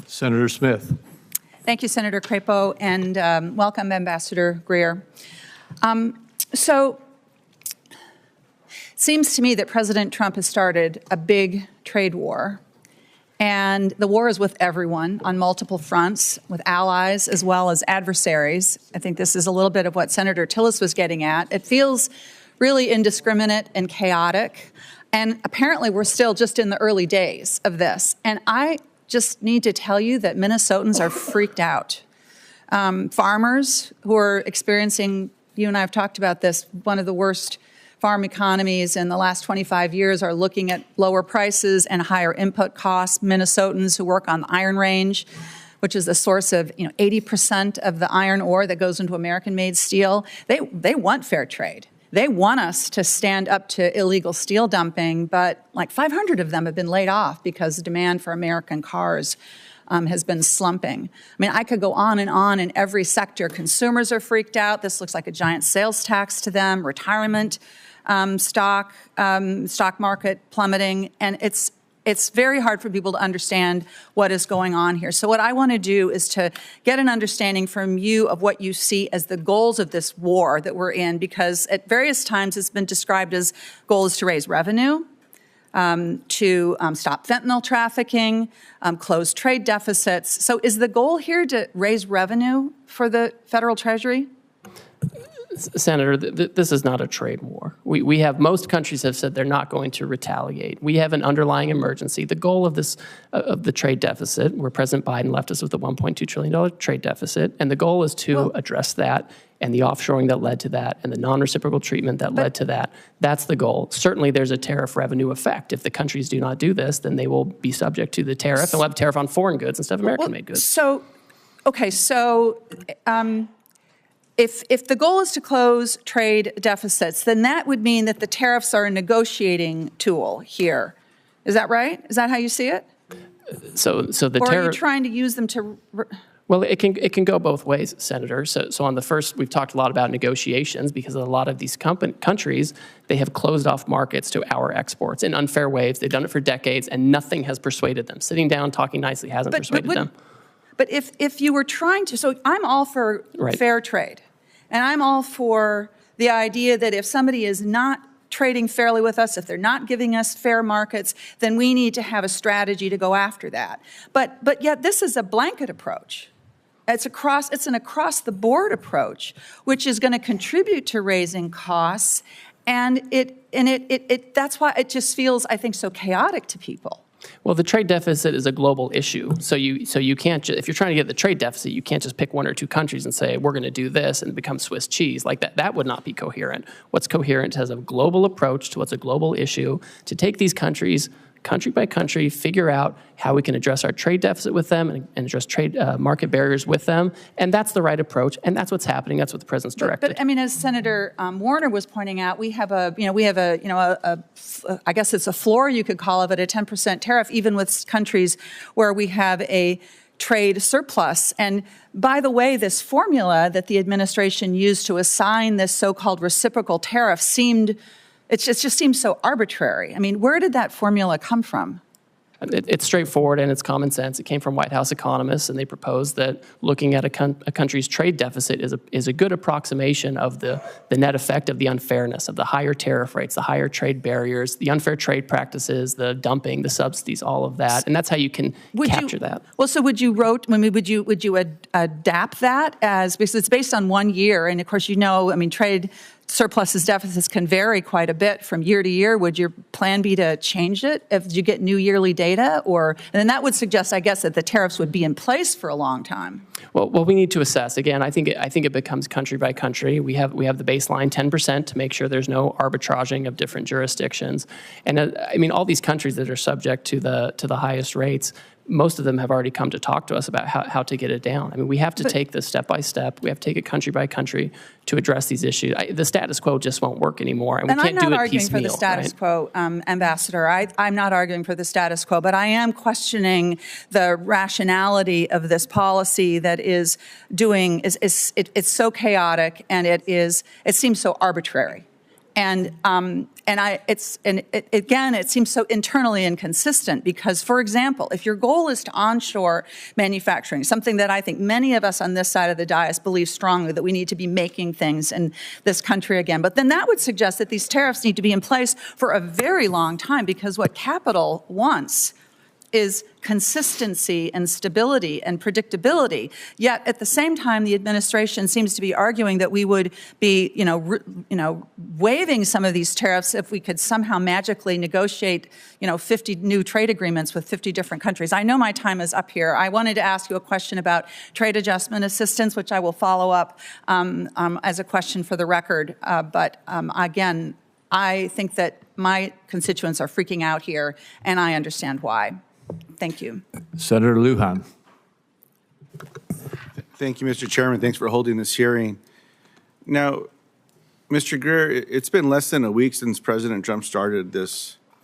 Senator Smith. Thank you, Senator Crapo, and welcome, Ambassador Greer. So it seems to me that President Trump has started a big trade war, and the war is with everyone on multiple fronts, with allies as well as adversaries. I think this is a little bit of what Senator Tillis was getting at. It feels really indiscriminate and chaotic, and apparently we're still just in the early days of this. And I just need to tell you that Minnesotans are freaked out. Farmers who are experiencing, you and I have talked about this, one of the worst farm economies in the last 25 years are looking at lower prices and higher input costs. Minnesotans who work on the Iron Range, which is the source of 80% of the iron ore that goes into American-made steel, they want fair trade. They want us to stand up to illegal steel dumping, but like 500 of them have been laid off because the demand for American cars has been slumping. I mean, I could go on in every sector. Consumers are freaked out. This looks like a giant sales tax to them. Retirement stock market plummeting, and it's very hard for people to understand what is going on here. So what I want to do is to get an understanding from you of what you see as the goals of this war that we're in, because at various times it's been described as goals to raise revenue, to stop fentanyl trafficking, close trade deficits. So is the goal here to raise revenue for the federal treasury? Senator, this is not a trade war. We have, most countries have said they're not going to retaliate. We have an underlying emergency. The goal of this, of the trade deficit, where President Biden left us with a $1.2 trillion trade deficit, and the goal is to address that and the offshoring that led to that and the non-reciprocal treatment that led to that. That's the goal. Certainly there's a tariff revenue effect. If the countries do not do this, then they will be subject to the tariff, and we'll have a tariff on foreign goods instead of American-made goods. If the goal is to close trade deficits, then that would mean that the tariffs are a negotiating tool here. Is that right? Is that how you see it? So the or are you trying to use them to? Well, it can go both ways, Senator. So on the first, we've talked a lot about negotiations because a lot of these countries, they have closed off markets to our exports in unfair ways. They've done it for decades, and nothing has persuaded them. Sitting down, talking nicely hasn't persuaded them. But if you were trying to, so I'm all for fair trade, and I'm all for the idea that if somebody is not trading fairly with us, if they're not giving us fair markets, then we need to have a strategy to go after that. But yet this is a blanket approach. It's an across the board approach, which is going to contribute to raising costs, and that's why it just feels, I think, so chaotic to people. Well, the trade deficit is a global issue. So you can't, if you're trying to get the trade deficit, you can't just pick one or two countries and say, we're going to do this and become Swiss cheese. Like that would not be coherent. What's coherent is a global approach to what's a global issue, to take these countries, country by country, figure out how we can address our trade deficit with them and address trade market barriers with them. And that's the right approach. And that's what's happening. That's what the president's directed. But I mean, as Senator Warner was pointing out, I guess it's a floor, you could call it, a 10% tariff, even with countries where we have a trade surplus. And by the way, this formula that the administration used to assign this so-called reciprocal tariff it just seems so arbitrary. I mean, where did that formula come from? It's straightforward and it's common sense. It came from White House economists, and they proposed that looking at a country's trade deficit is a good approximation of the net effect of the unfairness, of the higher tariff rates, the higher trade barriers, the unfair trade practices, the dumping, the subsidies, all of that. And that's how you can capture that. Well, so would you adapt that because it's based on 1 year, and of course, trade surpluses, deficits can vary quite a bit from year to year. Would your plan be to change it if you get new yearly data? And then that would suggest, I guess, that the tariffs would be in place for a long time. Well, we need to assess. Again, I think it becomes country by country. We have the baseline 10% to make sure there's no arbitraging of different jurisdictions. And all these countries that are subject to the highest rates, most of them have already come to talk to us about how to get it down. I mean, we have to take this step by step. We have to take it country by country to address these issues. The status quo just won't work anymore, and we can't do it piecemeal. I'm not arguing for the status quo, Ambassador. I'm not arguing for the status quo, but I am questioning the rationality of this policy that it's so chaotic and it seems so arbitrary. Again, it seems so internally inconsistent because, for example, if your goal is to onshore manufacturing, something that I think many of us on this side of the dais believe strongly that we need to be making things in this country again, but then that would suggest that these tariffs need to be in place for a very long time, because what capital wants is consistency and stability and predictability. Yet at the same time, the administration seems to be arguing that we would be, waiving some of these tariffs if we could somehow magically negotiate, 50 new trade agreements with 50 different countries. I know my time is up here. I wanted to ask you a question about trade adjustment assistance, which I will follow up as a question for the record. Again, I think that my constituents are freaking out here, and I understand why. Thank you. Senator Lujan. Thank you, Mr. Chairman. Thanks for holding this hearing. Now, Mr. Greer, it's been less than a week since President Trump started this